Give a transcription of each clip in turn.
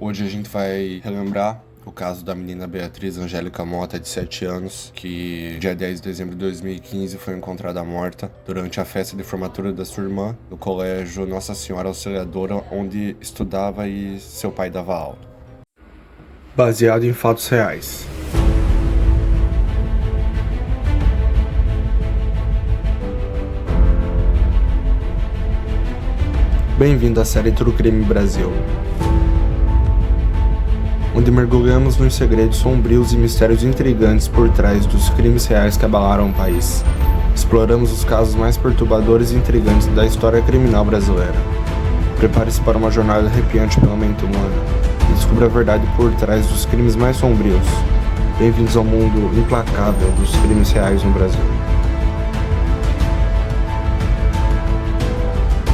Hoje a gente vai relembrar o caso da menina Beatriz Angélica Mota, de 7 anos, que dia 10 de dezembro de 2015 foi encontrada morta durante a festa de formatura da sua irmã no colégio Nossa Senhora Auxiliadora, onde estudava e seu pai dava aula. Baseado em fatos reais. Bem-vindo à série True Crime Brasil, onde mergulhamos nos segredos sombrios e mistérios intrigantes por trás dos crimes reais que abalaram o país. Exploramos os casos mais perturbadores e intrigantes da história criminal brasileira. Prepare-se para uma jornada arrepiante pela mente humana e descubra a verdade por trás dos crimes mais sombrios. Bem-vindos ao mundo implacável dos crimes reais no Brasil.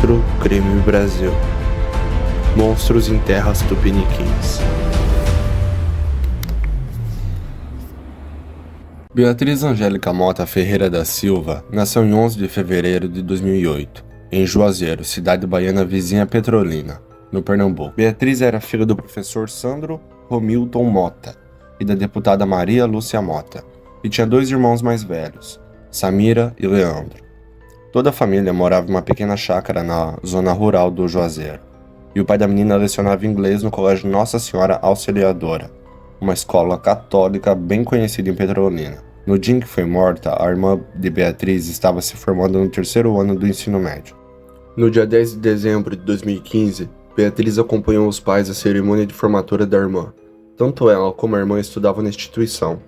True Crime Brasil. Monstros em terras tupiniquins. Beatriz Angélica Mota Ferreira da Silva nasceu em 11 de fevereiro de 2008, em Juazeiro, cidade baiana vizinha a Petrolina, no Pernambuco. Beatriz era filha do professor Sandro Romilton Mota e da deputada Maria Lúcia Mota, e tinha 2 irmãos mais velhos, Samira e Leandro. Toda a família morava em uma pequena chácara na zona rural do Juazeiro, e o pai da menina lecionava inglês no colégio Nossa Senhora Auxiliadora, uma escola católica bem conhecida em Petrolina. No dia em que foi morta, a irmã de Beatriz estava se formando no 3º ano do ensino médio. No dia 10 de dezembro de 2015, Beatriz acompanhou os pais à cerimônia de formatura da irmã. Tanto ela como a irmã estudavam na instituição.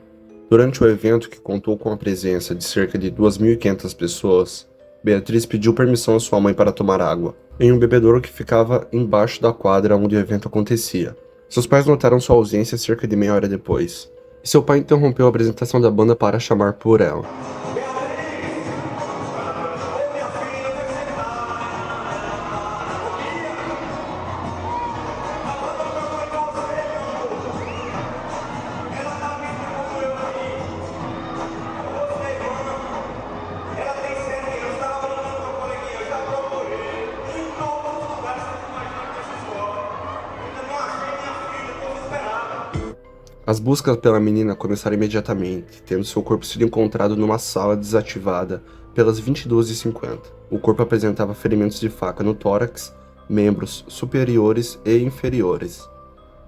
Durante o evento, que contou com a presença de cerca de 2.500 pessoas, Beatriz pediu permissão à sua mãe para tomar água, em um bebedouro que ficava embaixo da quadra onde o evento acontecia. Seus pais notaram sua ausência cerca de meia hora depois, e seu pai interrompeu a apresentação da banda para chamar por ela. As buscas pela menina começaram imediatamente, tendo seu corpo sido encontrado numa sala desativada pelas 22h50. O corpo apresentava ferimentos de faca no tórax, membros superiores e inferiores.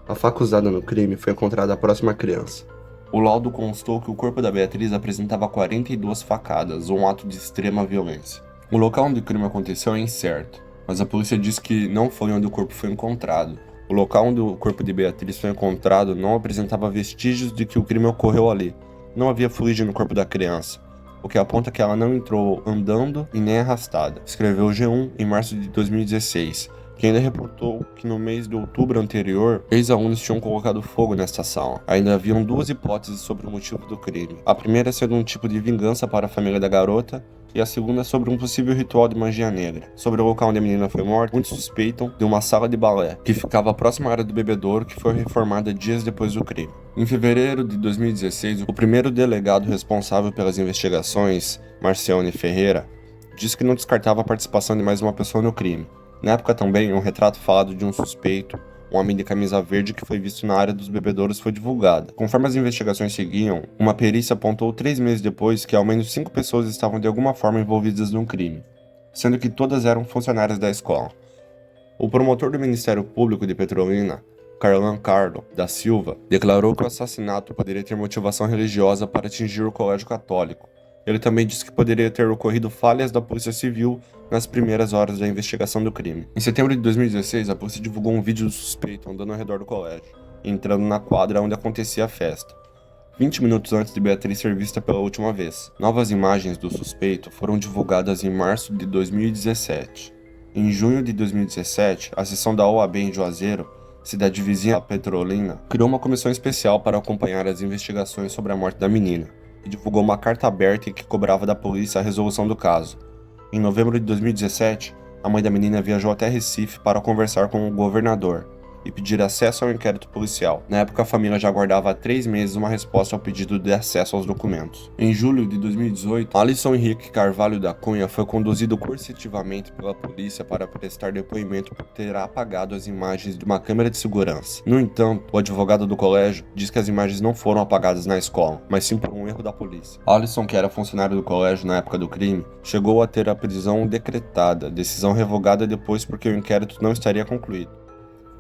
A faca usada no crime foi encontrada próxima à criança. O laudo constou que o corpo da Beatriz apresentava 42 facadas, um ato de extrema violência. O local onde o crime aconteceu é incerto, mas a polícia diz que não foi onde o corpo foi encontrado. O local onde o corpo de Beatriz foi encontrado não apresentava vestígios de que o crime ocorreu ali. Não havia fluido no corpo da criança, o que aponta que ela não entrou andando e nem arrastada, escreveu o G1 em março de 2016, que ainda reportou que no mês de outubro anterior, ex-alunos tinham colocado fogo nesta sala. Ainda haviam 2 hipóteses sobre o motivo do crime. A primeira sendo um tipo de vingança para a família da garota, e a segunda sobre um possível ritual de magia negra. Sobre o local onde a menina foi morta, muitos suspeitam de uma sala de balé, que ficava próxima à área do bebedouro, que foi reformada dias depois do crime. Em fevereiro de 2016, o primeiro delegado responsável pelas investigações, Marcione Ferreira, disse que não descartava a participação de mais uma pessoa no crime. Na época também, um retrato falado de um suspeito, um homem de camisa verde que foi visto na área dos bebedouros, foi divulgada. Conforme as investigações seguiam, uma perícia apontou 3 meses depois que ao menos 5 pessoas estavam de alguma forma envolvidas no crime, sendo que todas eram funcionárias da escola. O promotor do Ministério Público de Petrolina, Carlan Carlo da Silva, declarou que o assassinato poderia ter motivação religiosa para atingir o colégio católico. Ele também disse que poderia ter ocorrido falhas da Polícia Civil nas primeiras horas da investigação do crime. Em setembro de 2016, a polícia divulgou um vídeo do suspeito andando ao redor do colégio, entrando na quadra onde acontecia a festa, 20 minutos antes de Beatriz ser vista pela última vez. Novas imagens do suspeito foram divulgadas em março de 2017. Em junho de 2017, a seção da OAB em Juazeiro, cidade vizinha a Petrolina, criou uma comissão especial para acompanhar as investigações sobre a morte da menina, e divulgou uma carta aberta em que cobrava da polícia a resolução do caso. Em novembro de 2017, a mãe da menina viajou até Recife para conversar com o governador, e pedir acesso ao inquérito policial. Na época, a família já aguardava há 3 meses uma resposta ao pedido de acesso aos documentos. Em julho de 2018, Alisson Henrique Carvalho da Cunha foi conduzido coercitivamente pela polícia para prestar depoimento por ter apagado as imagens de uma câmera de segurança. No entanto, o advogado do colégio diz que as imagens não foram apagadas na escola, mas sim por um erro da polícia. Alisson, que era funcionário do colégio na época do crime, chegou a ter a prisão decretada, decisão revogada depois porque o inquérito não estaria concluído.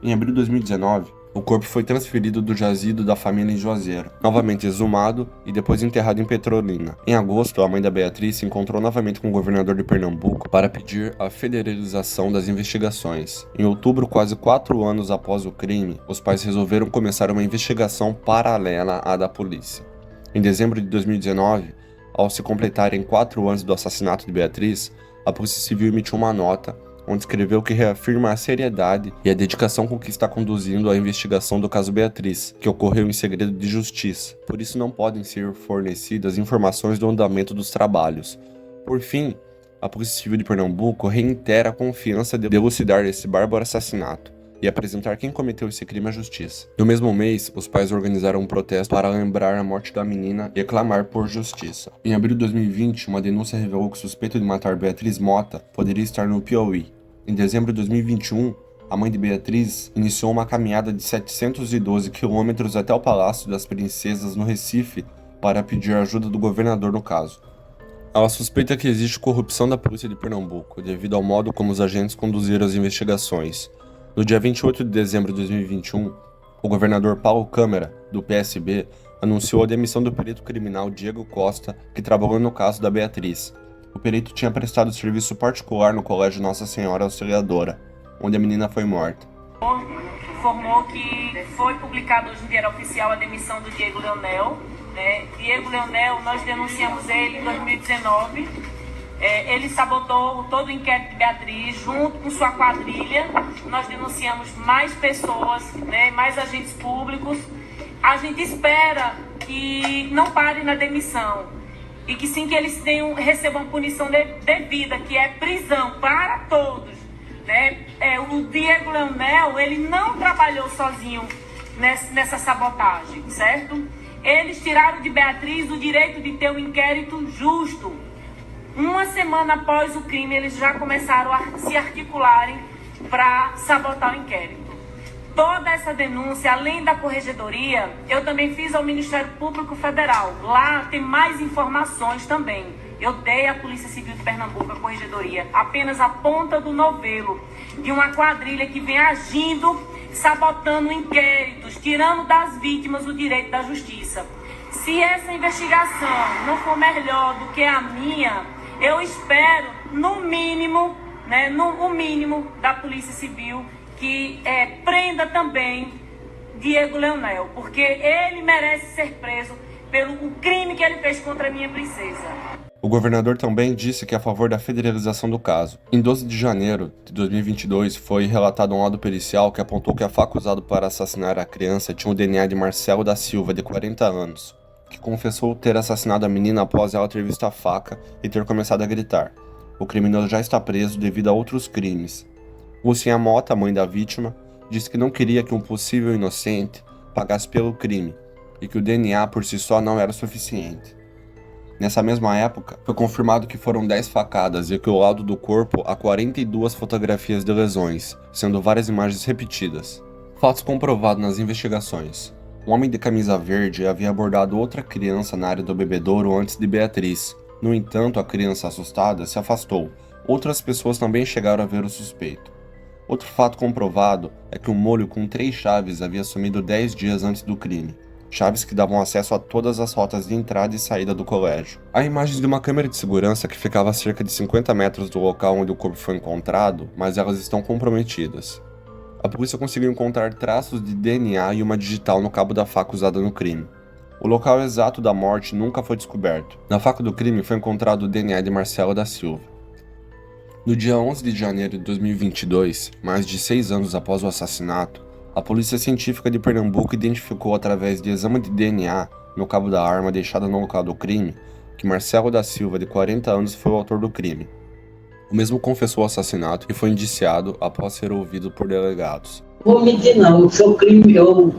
Em abril de 2019, o corpo foi transferido do jazido da família em Juazeiro, novamente exumado e depois enterrado em Petrolina. Em agosto, a mãe da Beatriz se encontrou novamente com o governador de Pernambuco para pedir a federalização das investigações. Em outubro, quase 4 anos após o crime, os pais resolveram começar uma investigação paralela à da polícia. Em dezembro de 2019, ao se completarem 4 anos do assassinato de Beatriz, a Polícia Civil emitiu uma nota onde escreveu que reafirma a seriedade e a dedicação com que está conduzindo a investigação do caso Beatriz, que ocorreu em segredo de justiça. Por isso não podem ser fornecidas informações do andamento dos trabalhos. Por fim, a Polícia Civil de Pernambuco reitera a confiança de elucidar esse bárbaro assassinato e apresentar quem cometeu esse crime à justiça. No mesmo mês, os pais organizaram um protesto para lembrar a morte da menina e clamar por justiça. Em abril de 2020, uma denúncia revelou que o suspeito de matar Beatriz Mota poderia estar no Piauí. Em dezembro de 2021, a mãe de Beatriz iniciou uma caminhada de 712 quilômetros até o Palácio das Princesas, no Recife, para pedir ajuda do governador no caso. Ela suspeita que existe corrupção da polícia de Pernambuco, devido ao modo como os agentes conduziram as investigações. No dia 28 de dezembro de 2021, o governador Paulo Câmara, do PSB, anunciou a demissão do perito criminal Diego Costa, que trabalhou no caso da Beatriz. O perito tinha prestado serviço particular no Colégio Nossa Senhora Auxiliadora, onde a menina foi morta. Informou que foi publicado hoje no Diário Oficial a demissão do Diego Leonel. Diego Leonel, nós denunciamos ele em 2019. Ele sabotou todo o inquérito de Beatriz junto com sua quadrilha. Nós denunciamos mais pessoas, mais agentes públicos. A gente espera que não pare na demissão e que sim, que eles recebam punição devida, que é prisão para todos. O Diego Leonel, ele não trabalhou sozinho nessa sabotagem, certo? Eles tiraram de Beatriz o direito de ter um inquérito justo. Uma semana após o crime, eles já começaram a se articularem para sabotar o inquérito. Toda essa denúncia, além da corregedoria, eu também fiz ao Ministério Público Federal. Lá tem mais informações também. Eu dei à Polícia Civil de Pernambuco, a corregedoria, apenas a ponta do novelo de uma quadrilha que vem agindo, sabotando inquéritos, tirando das vítimas o direito da justiça. Se essa investigação não for melhor do que a minha, eu espero, no mínimo, o mínimo da Polícia Civil, que prenda também Diego Leonel, porque ele merece ser preso pelo crime que ele fez contra a minha princesa. O governador também disse que é a favor da federalização do caso. Em 12 de janeiro de 2022, foi relatado um laudo pericial que apontou que a faca usada para assassinar a criança tinha o DNA de Marcelo da Silva, de 40 anos, que confessou ter assassinado a menina após ela ter visto a faca e ter começado a gritar. O criminoso já está preso devido a outros crimes. Lucinha Mota, mãe da vítima, disse que não queria que um possível inocente pagasse pelo crime e que o DNA por si só não era suficiente. Nessa mesma época, foi confirmado que foram 10 facadas e que o laudo do corpo há 42 fotografias de lesões, sendo várias imagens repetidas. Fatos comprovados nas investigações. Um homem de camisa verde havia abordado outra criança na área do bebedouro antes de Beatriz. No entanto, a criança assustada se afastou. Outras pessoas também chegaram a ver o suspeito. Outro fato comprovado é que um molho com 3 chaves havia sumido 10 dias antes do crime. Chaves que davam acesso a todas as rotas de entrada e saída do colégio. Há imagens de uma câmera de segurança que ficava a cerca de 50 metros do local onde o corpo foi encontrado, mas elas estão comprometidas. A polícia conseguiu encontrar traços de DNA e uma digital no cabo da faca usada no crime. O local exato da morte nunca foi descoberto. Na faca do crime foi encontrado o DNA de Marcelo da Silva. No dia 11 de janeiro de 2022, mais de 6 anos após o assassinato, a Polícia Científica de Pernambuco identificou através de exame de DNA no cabo da arma deixada no local do crime que Marcelo da Silva, de 40 anos, foi o autor do crime. O mesmo confessou o assassinato e foi indiciado após ser ouvido por delegados. Vou mentir não, eu sou criminoso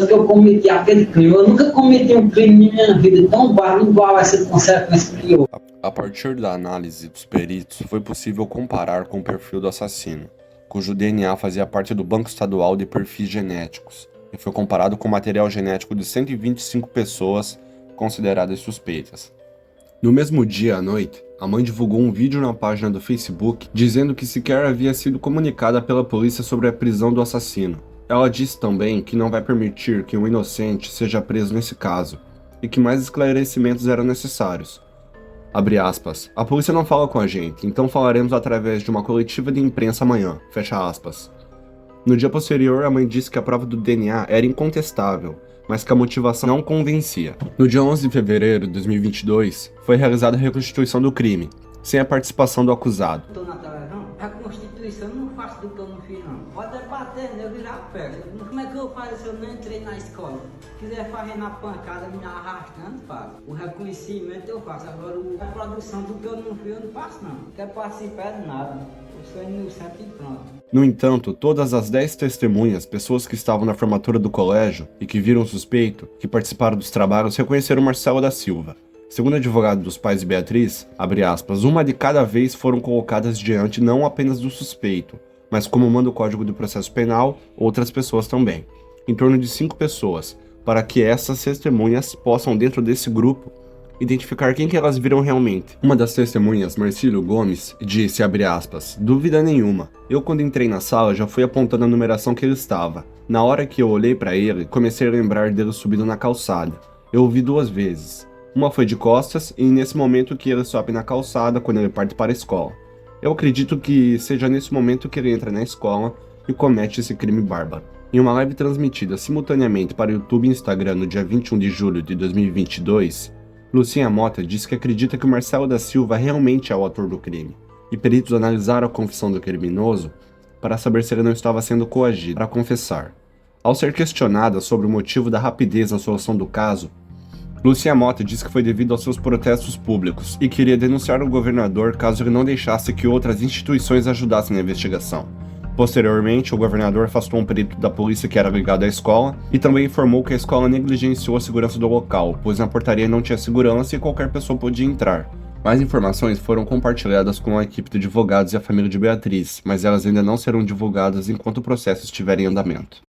que eu cometi aquele crime. Eu nunca cometi um crime na minha vida tão barro igual essa consequência que eu. A partir da análise dos peritos, foi possível comparar com o perfil do assassino, cujo DNA fazia parte do Banco Estadual de Perfis Genéticos, e foi comparado com o material genético de 125 pessoas consideradas suspeitas. No mesmo dia à noite, a mãe divulgou um vídeo na página do Facebook dizendo que sequer havia sido comunicada pela polícia sobre a prisão do assassino. Ela disse também que não vai permitir que um inocente seja preso nesse caso, e que mais esclarecimentos eram necessários. Abre aspas, a polícia não fala com a gente, então falaremos através de uma coletiva de imprensa amanhã, fecha aspas. No dia posterior, a mãe disse que a prova do DNA era incontestável, mas que a motivação não convencia. No dia 11 de fevereiro de 2022, foi realizada a reconstituição do crime, sem a participação do acusado. Estou na televisão, a Constituição não faço do que eu não fiz não. Pode bater, né? Eu virar peça. Como é que eu faço se eu não entrei na escola? Se quiser fazer na pancada, me arrastando, faço. O reconhecimento eu faço. Agora a produção do que eu não fiz, eu não faço não. Não quero participar de nada. Eu sou inocente e pronto. No entanto, todas as 10 testemunhas, pessoas que estavam na formatura do colégio e que viram o suspeito, que participaram dos trabalhos, reconheceram Marcelo da Silva. Segundo o advogado dos pais de Beatriz, abre aspas, uma de cada vez foram colocadas diante não apenas do suspeito, mas como manda o Código de Processo Penal, outras pessoas também. Em torno de 5 pessoas, para que essas testemunhas possam, dentro desse grupo, identificar quem que elas viram realmente. Uma das testemunhas, Marcílio Gomes, disse, abre aspas, dúvida nenhuma. Eu quando entrei na sala já fui apontando a numeração que ele estava. Na hora que eu olhei para ele, comecei a lembrar dele subindo na calçada. Eu o vi 2 vezes. Uma foi de costas e nesse momento que ele sobe na calçada quando ele parte para a escola. Eu acredito que seja nesse momento que ele entra na escola e comete esse crime bárbaro. Em uma live transmitida simultaneamente para o YouTube e Instagram no dia 21 de julho de 2022, Lucinha Mota disse que acredita que o Marcelo da Silva realmente é o autor do crime, e peritos analisaram a confissão do criminoso para saber se ele não estava sendo coagido para confessar. Ao ser questionada sobre o motivo da rapidez na solução do caso, Lucinha Mota disse que foi devido aos seus protestos públicos e queria denunciar o governador caso ele não deixasse que outras instituições ajudassem na investigação. Posteriormente, o governador afastou um perito da polícia que era ligado à escola e também informou que a escola negligenciou a segurança do local, pois na portaria não tinha segurança e qualquer pessoa podia entrar. Mais informações foram compartilhadas com a equipe de advogados e a família de Beatriz, mas elas ainda não serão divulgadas enquanto o processo estiver em andamento.